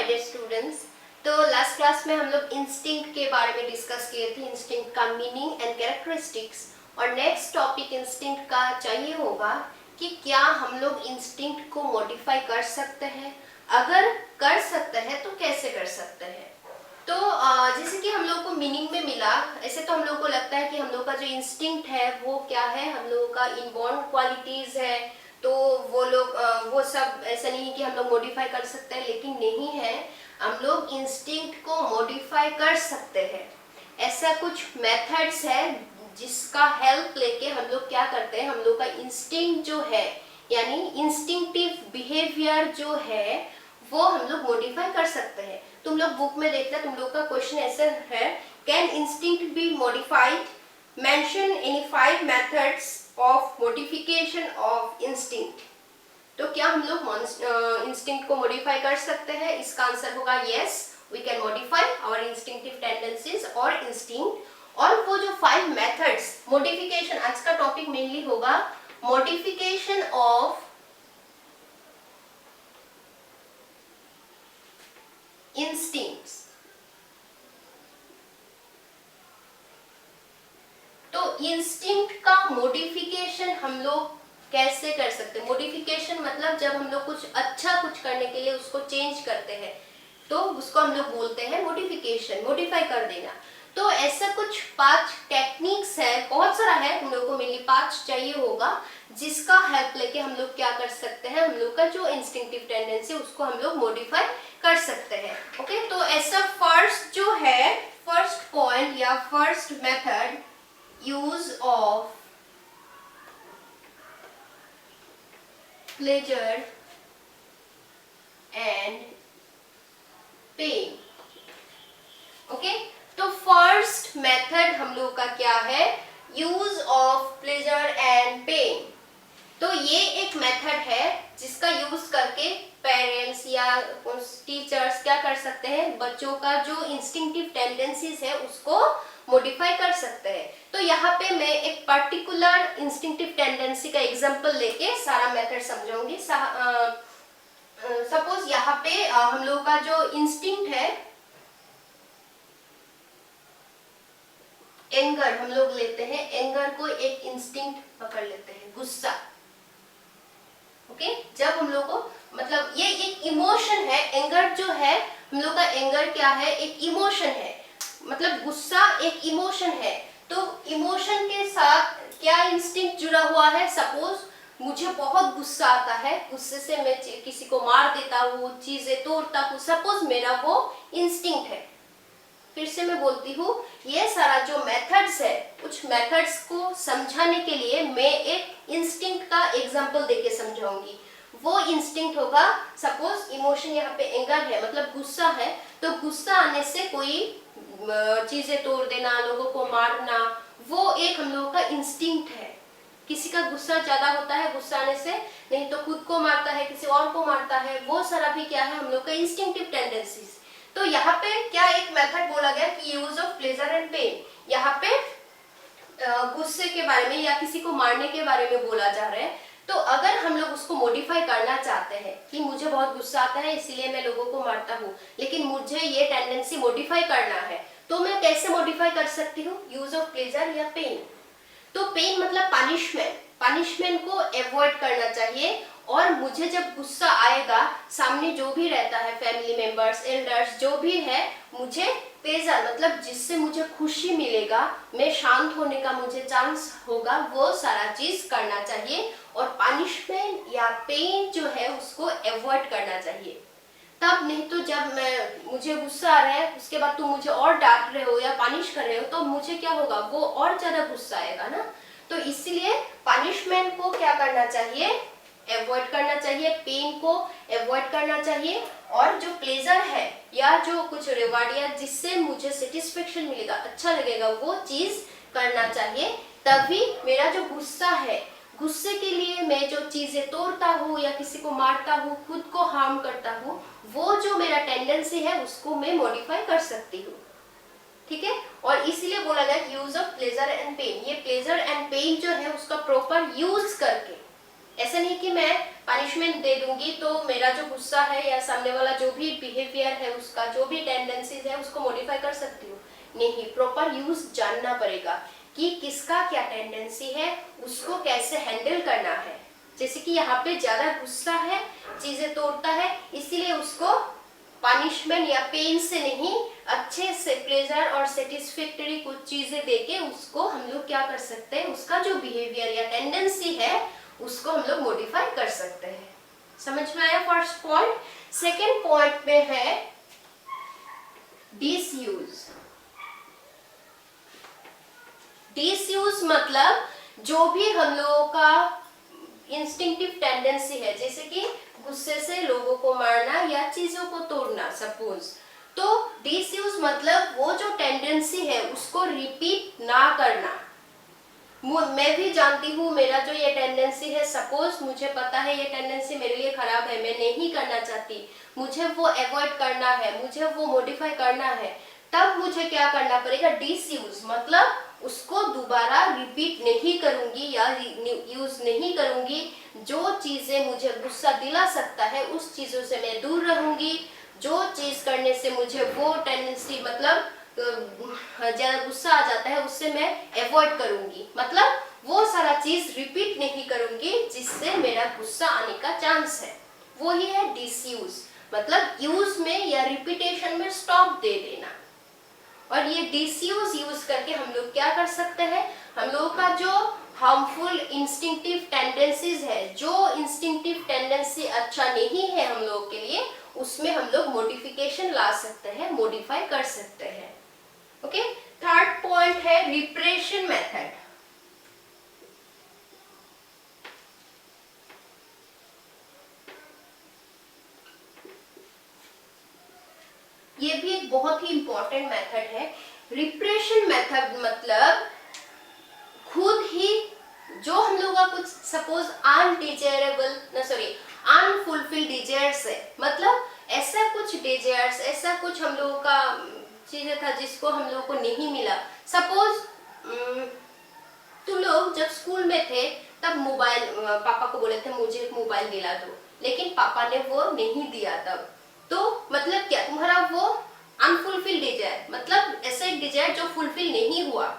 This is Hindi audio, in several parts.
Dear students. तो लास्ट क्लास में हम लोग इंस्टिंक्ट के बारे में डिस्कस किए थे, इंस्टिंक्ट का मीनिंग एंड कैरेक्टरिस्टिक्स। और नेक्स्ट टॉपिक इंस्टिंक्ट का चाहिए होगा कि क्या हम लोग इंस्टिंक्ट को मॉडिफाई कर सकते हैं, अगर कर सकते हैं तो कैसे कर सकते हैं। तो जैसे कि हम लोग को मीनिंग में मिला, ऐसे तो हम लोग को लगता है कि हम लोग का जो इंस्टिंक्ट है वो क्या है, हम लोगों का इनबॉर्न क्वालिटीज है। तो वो लोग वो सब ऐसा नहीं है कि हम लोग मॉडिफाई कर सकते हैं, लेकिन नहीं है, हम लोग इंस्टिंक्ट को मॉडिफाई कर सकते हैं। ऐसा कुछ मेथड्स है जिसका हेल्प लेके हम लोग क्या करते हैं, हम लोग का इंस्टिंक्ट जो है यानी इंस्टिंक्टिव बिहेवियर जो है वो हम लोग मॉडिफाई कर सकते हैं। तुम लोग बुक में देखते हैं, तुम लोग का क्वेश्चन ऐसा है, can instinct be modified, mention any 5 methods of modification of instinct. तो क्या हम लोग इंस्टिंक्ट को मॉडिफाई कर सकते हैं? इसका आंसर होगा yes, we can modify our instinctive tendencies और इंस्टिंक्ट। और वो जो 5 मेथड्स मॉडिफिकेशन, आज का टॉपिक मेनली होगा मॉडिफिकेशन ऑफ इंस्टिंक्ट्स। तो इंस्टिंक्ट का मॉडिफिकेशन हम लोग कैसे कर सकते हैं? मॉडिफिकेशन मतलब जब हम लोग कुछ अच्छा कुछ करने के लिए उसको चेंज करते हैं तो उसको हम लोग बोलते हैं मॉडिफिकेशन, मॉडिफाई कर देना। तो ऐसा कुछ 5 टेक्निक्स है, बहुत सारा है, तुम लोग को मेनली 5 चाहिए होगा जिसका हेल्प लेके हम लोग क्या कर सकते हैं, हम लोग का जो इंस्टिंक्टिव टेंडेंसी उसको हम लोग मॉडिफाई कर सकते हैं। ओके, तो ऐसा फर्स्ट जो है, फर्स्ट पॉइंट या first method, use of pleasure and pain। Okay, तो फर्स्ट मेथड हम लोग का क्या है, use of pleasure and pain. तो ये एक मेथड है जिसका यूज करके पेरेंट्स या टीचर्स क्या कर सकते हैं, बच्चों का जो इंस्टिंक्टिव टेंडेंसीज है उसको मॉडिफाई कर सकते हैं। तो यहाँ पे मैं एक पर्टिकुलर इंस्टिंक्टिव टेंडेंसी का एग्जांपल लेके सारा मेथड समझाऊंगी। सपोज यहाँ पे हम लोग का जो इंस्टिंक्ट है एंगर, हम लोग लेते हैं एंगर को एक इंस्टिंक्ट पकड़ लेते हैं, गुस्सा। ओके, जब हम लोग को मतलब ये एक इमोशन है, एंगर जो है हम लोग का, एंगर क्या है, एक इमोशन है, मतलब गुस्सा एक इमोशन है। तो इमोशन के साथ क्या इंस्टिंक्ट जुड़ा हुआ है? सपोज मुझे बहुत गुस्सा आता है, गुस्से से मैं किसी को मार देता हूँ, चीजें तोड़ता हूँ, सपोज मेरा वो इंस्टिंक्ट है। फिर से मैं बोलती हूँ, ये सारा जो मेथड्स है, कुछ मेथड्स को समझाने के लिए मैं एक इंस्टिंक्ट का एग्जांपल देके समझाऊंगी। वो इंस्टिंक्ट होगा, सपोज इमोशन यहाँ पे एंगर है, मतलब गुस्सा है, तो गुस्सा आने से कोई चीजें तोड़ देना, लोगों को मारना, वो एक हम लोगों का इंस्टिंक्ट है। किसी का गुस्सा ज्यादा होता है, गुस्सा आने से नहीं तो खुद को मारता है, किसी और को मारता है, वो सारा भी क्या है, हम लोग का इंस्टिंक्टिव टेंडेंसीज। तो यहाँ पे क्या एक मेथड बोला गया कि use of pleasure and pain. यहाँ पे गुस्से के बारे में या किसी को मारने के बारे में बोला जा रहा है। तो अगर हम लोग उसको मॉडिफाई करना चाहते हैं कि मुझे बहुत गुस्सा आता है इसीलिए मैं लोगों को मारता हूँ, लेकिन मुझे ये टेंडेंसी मॉडिफाई करना है, तो मैं कैसे मॉडिफाई कर सकती हूँ? यूज ऑफ प्लेजर या पेन। तो पेन मतलब पनिशमेंट, पनिशमेंट को अवॉइड करना चाहिए। और मुझे जब गुस्सा आएगा, सामने जो भी रहता है, फैमिली मेंबर्स, एल्डर्स, जो भी है, मुझे प्लेजर मतलब जिससे मुझे खुशी मिलेगा, मैं शांत होने का मुझे चांस होगा, वो सारा चीज करना चाहिए। और पनिशमेंट या पेन जो है उसको अवॉइड करना चाहिए। तब नहीं तो जब मुझे गुस्सा आ रहा है, उसके बाद तुम मुझे और डांट रहे हो या पनिश कर रहे हो, तो मुझे क्या होगा, वो और ज्यादा गुस्सा आएगा ना। तो इसलिए पनिशमेंट को क्या करना चाहिए, अवॉइड करना चाहिए, पेन को अवॉइड करना चाहिए। और जो प्लेजर है या जो कुछ रिवार्ड या जिससे मुझे सेटिस्फेक्शन मिलेगा, अच्छा लगेगा, वो चीज करना चाहिए। तभी मेरा जो गुस्सा है, गुस्से के लिए मैं जो चीजें तोड़ता हूँ या किसी को मारता हूँ, खुद को हार्म करता हूँ, वो जो मेरा टेंडेंसी है उसको मैं मॉडिफाई कर सकती हूँ। ठीक है, और इसीलिए बोला गया use of pleasure and pain. ये प्लेजर एंड पेन जो है उसका प्रॉपर यूज करके ऐसा नहीं कि मैं पनिशमेंट दे दूंगी तो मेरा जो गुस्सा है या सामने वाला जो भी बिहेवियर है उसका जो भी टेंडेंसीज है उसको मॉडिफाई कर सकती हूँ। नहीं, प्रॉपर यूज जानना पड़ेगा कि किसका क्या टेंडेंसी है, उसको कैसे हैंडल करना है। जैसे कि यहाँ पे ज्यादा गुस्सा है, चीजें तोड़ता है, इसीलिए उसको पनिशमेंट या पेन से नहीं, अच्छे से प्लेजर और सेटिस्फैक्टरी कुछ चीजें देके उसको हम लोग क्या कर सकते हैं, उसका जो बिहेवियर या टेंडेंसी है उसको हम लोग मॉडिफाई कर सकते हैं। समझ में आया फर्स्ट पॉइंट। सेकेंड पॉइंट में है डिसयूज। डिसयूज मतलब जो भी हम लोगों का इंस्टिंक्टिव टेंडेंसी है, जैसे कि गुस्से से लोगों को मारना या चीजों को तोड़ना सपोज, तो डिसयूज मतलब वो जो टेंडेंसी है उसको रिपीट ना करना। मैं भी जानती हूँ मेरा जो ये टेंडेंसी है, सपोज मुझे पता है ये टेंडेंसी मेरे लिए खराब है, मैं नहीं करना चाहती, मुझे वो अवॉइड करना है, मुझे वो मॉडिफाई करना है, तब मुझे क्या करना पड़ेगा, डिसयूज मतलब उसको दोबारा रिपीट नहीं करूंगी या यूज नहीं करूंगी। जो चीजें मुझे गुस्सा दिला सकता है उस चीजों से मैं दूर रहूंगी। जो चीज करने से मुझे वो टेंडेंसी मतलब ज्यादा गुस्सा आ जाता है उससे मैं अवॉइड करूंगी, मतलब वो सारा चीज रिपीट नहीं करूंगी जिससे मेरा गुस्सा आने का चांस है। वो ही है डिसयूज, मतलब यूज में या रिपीटेशन में स्टॉप दे देना। और ये डिसयूज यूज करके हम लोग क्या कर सकते हैं, हम लोगों का जो हार्मफुल इंस्टिंक्टिव टेंडेंसीज है, जो इंस्टिंक्टिव टेंडेंसी अच्छा नहीं है हम लोगों के लिए, उसमें हम लोग मॉडिफिकेशन ला सकते हैं, मॉडिफाई कर सकते हैं। ओके, थर्ड पॉइंट है रिप्रेशन मेथड। ये भी एक बहुत ही इंपॉर्टेंट मेथड है। रिप्रेशन मेथड मतलब खुद ही जो हम लोग का कुछ सपोज अनफुलफिल्ड डिजायर्स है, मतलब ऐसा कुछ डिजायर्स, ऐसा कुछ हम लोगों का चीजें था जिसको हम लोगों को नहीं मिला। सपोज तुम लोग जब स्कूल में थे तब मोबाइल, पापा को बोले थे मुझे एक मोबाइल दिला दो, लेकिन पापा ने वो नहीं दिया तब, तो मतलब क्या, तुम्हारा वो अनफुलफिल्ड डिजायर, मतलब ऐसा एक डिजायर जो फुलफिल नहीं हुआ,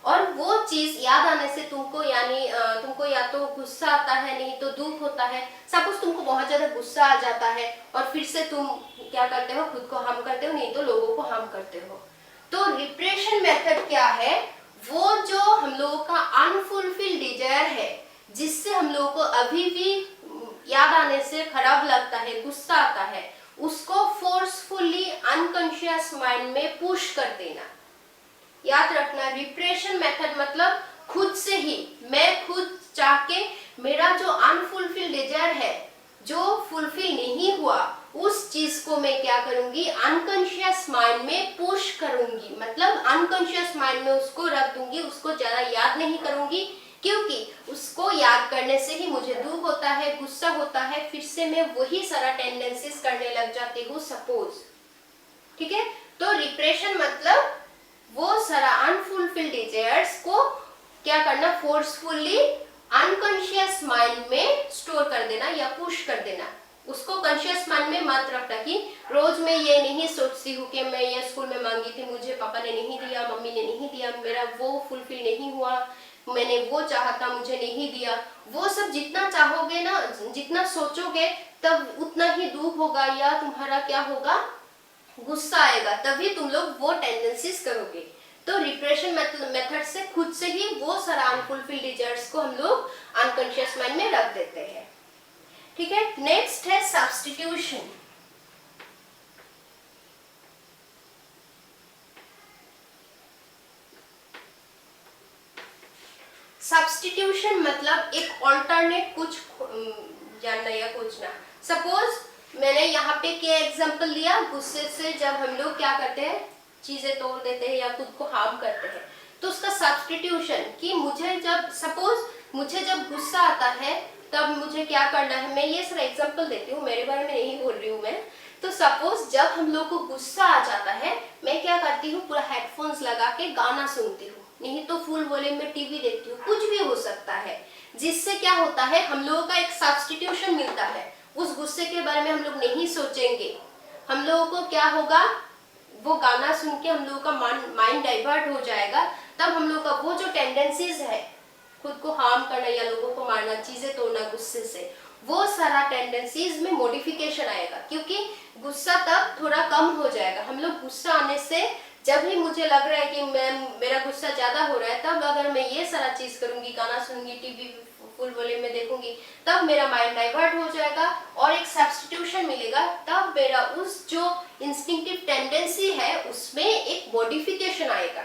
और वो चीज याद आने से तुमको यानी तुमको या तो गुस्सा आता है, नहीं तो दुख होता है। सपोज तुमको बहुत ज्यादा गुस्सा आ जाता है और फिर से तुम क्या करते हो, खुद को हार्म करते हो, नहीं तो लोगों को हार्म करते हो। तो रिप्रेशन मेथड क्या है, वो जो हम लोगों का अनफुलफिल्ड डिजायर है, जिससे हम लोगों को अभी भी याद आने से खराब लगता है, गुस्सा आता है, उसको फोर्सफुली अनकॉन्शियस माइंड में पुश कर देना। याद रखना, रिप्रेशन मेथड मतलब खुद से ही, मैं खुद चाह के मेरा जो अनफुलफिल्ड डिजायर है, जो फुलफिल नहीं हुआ, उस चीज को मैं क्या करूंगी, अनकॉन्शियस माइंड में पुश करूंगी, मतलब अनकॉन्शियस माइंड में उसको रख दूंगी, उसको ज्यादा याद नहीं करूंगी, क्योंकि उसको याद करने से ही मुझे दुख होता है, गुस्सा होता है, फिर से मैं वही सारा टेंडेंसीज करने लग जाती हूँ सपोज। ठीक है, तो रिप्रेशन मतलब वो सारा अनफुलफिल्ड डिजायर्स को क्या करना, फोर्सफुली अनकॉन्शियस माइंड में स्टोर कर देना या पुश कर देना। उसको कॉन्शियस माइंड में मत रखना कि रोज मैं ये नहीं सोचती हूँ कि मैं ये स्कूल में मांगी थी, मुझे पापा ने नहीं दिया, मम्मी ने नहीं दिया, मेरा वो फुलफिल नहीं हुआ, मैंने वो चाहा था मुझे नहीं दिया। वो सब जितना चाहोगे ना, जितना सोचोगे, तब उतना ही दुख होगा या तुम्हारा क्या होगा, गुस्सा आएगा, तभी तुम लोग वो टेंडेंसीज करोगे। तो रिप्रेशन मेथड से खुद से ही वो सारा अनफुलफिल्ड डिजायर्स को हम लोग अनकॉन्शियस माइंड में रख देते हैं। ठीक है, नेक्स्ट है सब्स्टिट्यूशन। सब्स्टिट्यूशन मतलब एक ऑल्टरनेट कुछ जानना या खोजना। सपोज मैंने यहाँ पे क्या एग्जांपल लिया, गुस्से से जब हम लोग क्या करते हैं, चीजें तोड़ देते हैं या खुद को हार्म करते हैं, तो उसका सब्स्टिट्यूशन कि मुझे जब सपोज मुझे जब गुस्सा आता है तब मुझे क्या करना है, मैं ये सारा एग्जांपल देती हूँ, मेरे बारे में नहीं बोल रही हूँ मैं। तो सपोज जब हम लोग को गुस्सा आ जाता है, मैं क्या करती हूँ, पूरा हेडफोन्स लगा के गाना सुनती हूँ, नहीं तो फुल वॉल्यूम में टीवी देखती हूँ, कुछ भी हो सकता है। जिससे क्या होता है, हम लोगों का एक सब्स्टिट्यूशन मिलता है। उस गुस्से के बारे में हम लोग नहीं सोचेंगे, हम लोगों को क्या होगा, वो गाना सुन के हम लोगों का माइंड डाइवर्ट हो जाएगा। तब हम लोग का वो जो टेंडेंसीज है खुद को हार्म करना या लोगों को मारना, चीजें तोड़ना गुस्से से, वो सारा टेंडेंसीज में मॉडिफिकेशन आएगा, क्योंकि गुस्सा तब थोड़ा कम हो जाएगा। हम लोग गुस्सा आने से जब भी मुझे लग रहा है कि मेरा गुस्सा ज्यादा हो रहा है, तब अगर मैं ये सारा चीज करूंगी, गाना सुनूंगी, टीवी फुल वॉल्यूम में देखूंगी, तब मेरा माइंड डाइवर्ट हो जाएगा और एक सब्स्टिट्यूशन मिलेगा। तब मेरा उस जो इंस्टिंक्टिव टेंडेंसी है उसमें एक मॉडिफिकेशन आएगा।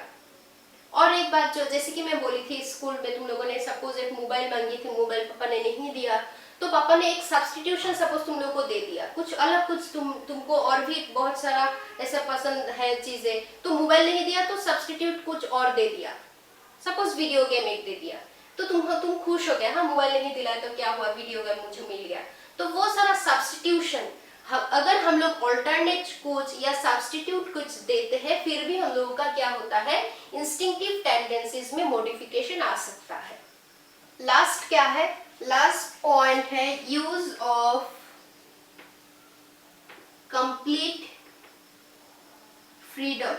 और एक बात जो जैसे कि मैं बोली थी, स्कूल में तुम लोगों ने सपोज एक मोबाइल मांगी थी, मोबाइल पापा ने नहीं दिया, तो पापा ने एक सब्स्टिट्यूशन सपोज तुम लोगों को दे दिया, कुछ अलग, कुछ तुमको और भी बहुत सारा ऐसा पसंद है चीजें, तो मोबाइल नहीं दिया तो सब्स्टिट्यूट कुछ और दे दिया, सपोज वीडियो गेम एक दे दिया, तो तुम खुश हो गए, हाँ मोबाइल नहीं दिलाया तो क्या हुआ, वीडियो गेम मुझे मिल गया। तो वो सारा सब्स्टिट्यूशन, अगर हम लोग ऑल्टरनेट कुछ या सब्स्टिट्यूट कुछ देते हैं, फिर भी हम लोगों का क्या होता है, इंस्टिंक्टिव टेंडेंसीज में मॉडिफिकेशन आ सकता है। लास्ट क्या है, लास्ट पॉइंट है यूज ऑफ कंप्लीट फ्रीडम।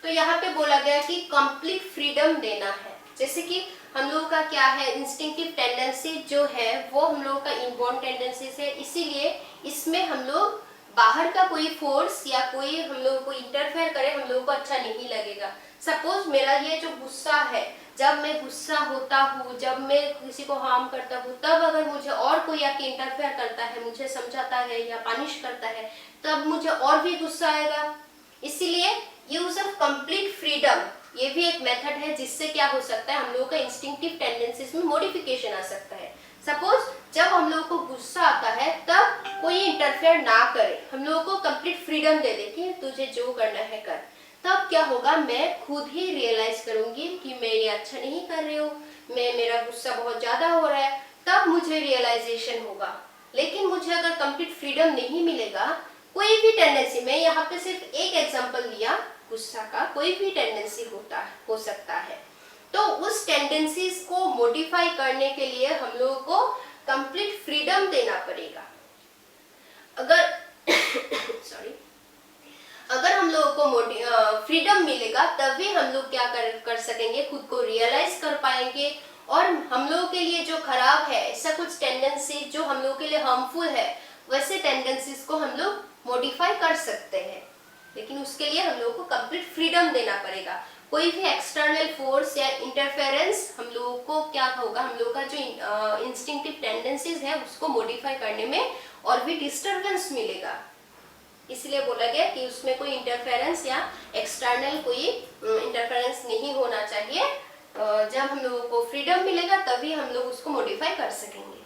तो यहाँ पे बोला गया कि कंप्लीट फ्रीडम देना है। जैसे कि हम लोगों का क्या है, इंस्टिंक्टिव टेंडेंसी जो है वो हम लोगों का इनबॉर्न टेंडेंसीज है, इसीलिए इसमें हम लोग बाहर का कोई फोर्स या कोई हम लोगों को इंटरफेयर करे, हम लोगों को अच्छा नहीं लगेगा। सपोज मेरा ये जो गुस्सा है, जब मैं गुस्सा होता हूँ, जब मैं किसी को हार्म करता हूँ, तब अगर मुझे और कोई आके इंटरफेयर करता है, मुझे समझाता है या पनिश करता है, तब मुझे और भी गुस्सा आएगा। इसीलिए यूज ऑफ कंप्लीट फ्रीडम ये भी एक मेथड है जिससे क्या हो सकता है, हम लोगों का इंस्टिंक्टिव टेंडेंसीज में मॉडिफिकेशन आ सकता है। सपोज जब हम लोगों को गुस्सा आता है तब कोई इंटरफेयर ना करे, हम लोगों को कंप्लीट फ्रीडम दे दे कि तुझे जो करना है कर, तब क्या होगा, मैं खुद ही रियलाइज करूंगी कि मैं ये अच्छा नहीं कर रही हूँ, मेरा गुस्सा बहुत ज्यादा हो रहा है, तब मुझे रियलाइजेशन होगा। लेकिन मुझे अगर कंप्लीट फ्रीडम नहीं मिलेगा, कोई भी टेंडेंसी, मैं यहाँ पे सिर्फ एक एग्जांपल दिया, गुस्सा का कोई भी टेंडेंसी हो सकता है, तो उस टेंडेंसीज को मॉडिफाई करने के लिए हम लोगों को कंप्लीट फ्रीडम देना पड़ेगा। अगर सॉरी अगर हम लोगों को फ्रीडम मिलेगा, तभी हम लोग क्या कर सकेंगे, खुद को रियलाइज कर पाएंगे, और हम लोगों के लिए जो खराब है, ऐसा कुछ टेंडेंसी जो हम लोगों के लिए हार्मफुल है, वैसे टेंडेंसीज को हम लोग मॉडिफाई कर सकते हैं। लेकिन उसके लिए हम लोगों को कंप्लीट फ्रीडम देना पड़ेगा। कोई भी एक्सटर्नल फोर्स या इंटरफेरेंस हम लोगों को क्या होगा, हम लोगों का जो इंस्टिंक्टिव टेंडेंसीज है उसको मॉडिफाई करने में और भी डिस्टर्बेंस मिलेगा। इसलिए बोला गया कि उसमें कोई इंटरफेरेंस या एक्सटर्नल कोई इंटरफेरेंस नहीं होना चाहिए। जब हम लोगों को फ्रीडम मिलेगा तभी हम लोग उसको मॉडिफाई कर सकेंगे।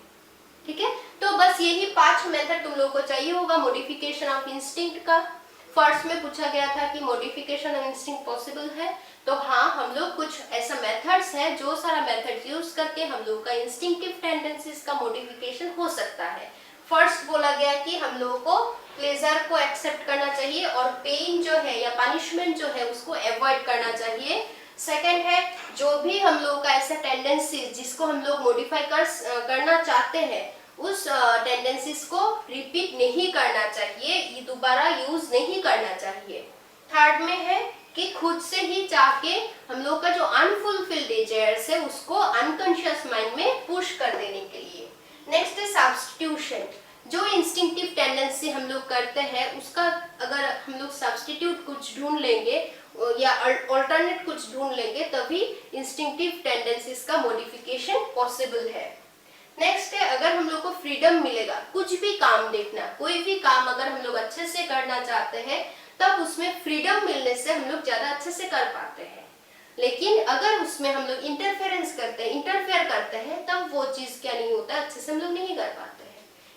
ठीक है, तो बस यही 5 मेथड तुम लोगों को चाहिए होगा मॉडिफिकेशन ऑफ इंस्टिंक्ट का। फर्स्ट में पूछा गया था कि मॉडिफिकेशन ऑफ इंस्टिंक्ट पॉसिबल है, तो हाँ, हम लोग कुछ ऐसा मेथड्स है, जो सारा मेथड यूज करके हम लोग का इंस्टिंक्टिव टेंडेंसीज का मॉडिफिकेशन हो सकता है। फर्स्ट बोला गया कि हम लोगों को प्लेजर को एक्सेप्ट करना चाहिए और पेन जो है या पनिशमेंट जो है उसको अवॉइड करना चाहिए। सेकंड है, जो भी हम लोगों का ऐसा टेंडेंसी जिसको हम लोग मॉडिफाई करना चाहते हैं, उस टेंडेंसीज को रिपीट नहीं करना चाहिए, ये दोबारा यूज नहीं करना चाहिए। थर्ड में है कि खुद से ही चाह के हम लोग का जो अनफुलफिल्ड डिजायर्स है उसको अनकॉन्शियस माइंड में पुश कर देने के लिए। नेक्स्ट है सब्स्टिट्यूशन, जो इंस्टिंक्टिव टेंडेंसी हम लोग करते हैं उसका अगर हम लोग सब्स्टिट्यूट कुछ ढूंढ लेंगे या अल्टरनेट कुछ ढूंढ लेंगे, तभी इंस्टिंक्टिव टेंडेंसीज का मॉडिफिकेशन पॉसिबल है। नेक्स्ट है, अगर हम लोग को फ्रीडम मिलेगा कुछ भी काम देखना, कोई भी काम अगर हम लोग अच्छे से करना चाहते हैं, तब उसमें फ्रीडम मिलने से हम लोग ज्यादा अच्छे से कर पाते हैं। लेकिन अगर उसमें हम लोग इंटरफेयर करते हैं, तब वो चीज क्या नहीं होता, अच्छे से हम लोग नहीं कर पाते हैं।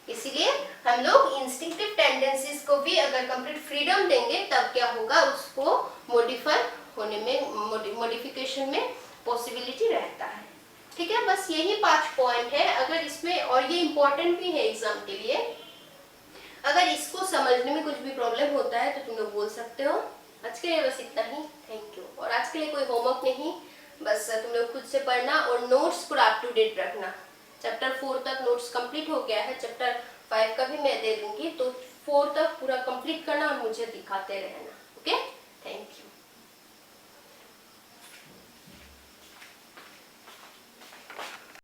इसीलिए हम लोग इंस्टिंक्टिव टेंडेंसीज को भी अगर कंप्लीट फ्रीडम देंगे, तब क्या होगा, उसको मॉडिफाई होने में, मॉडिफिकेशन में पॉसिबिलिटी रहता है। ठीक है, बस यही 5 पॉइंट है। अगर इसमें, और ये इम्पोर्टेंट भी है एग्जाम के लिए, अगर इसको समझने में कुछ भी प्रॉब्लम होता है तो तुम लोग बोल सकते हो, आज के लिए बस इतना ही, थैंक यू। और आज के लिए कोई होमवर्क नहीं, बस तुम लोग खुद से पढ़ना और नोट्स पूरा अप टू डेट रखना। चैप्टर 4 तक नोट्स कंप्लीट हो गया है, चैप्टर 5 का भी मैं दे दूंगी, तो 4 तक पूरा कंप्लीट करना और मुझे दिखाते रहना, ओके।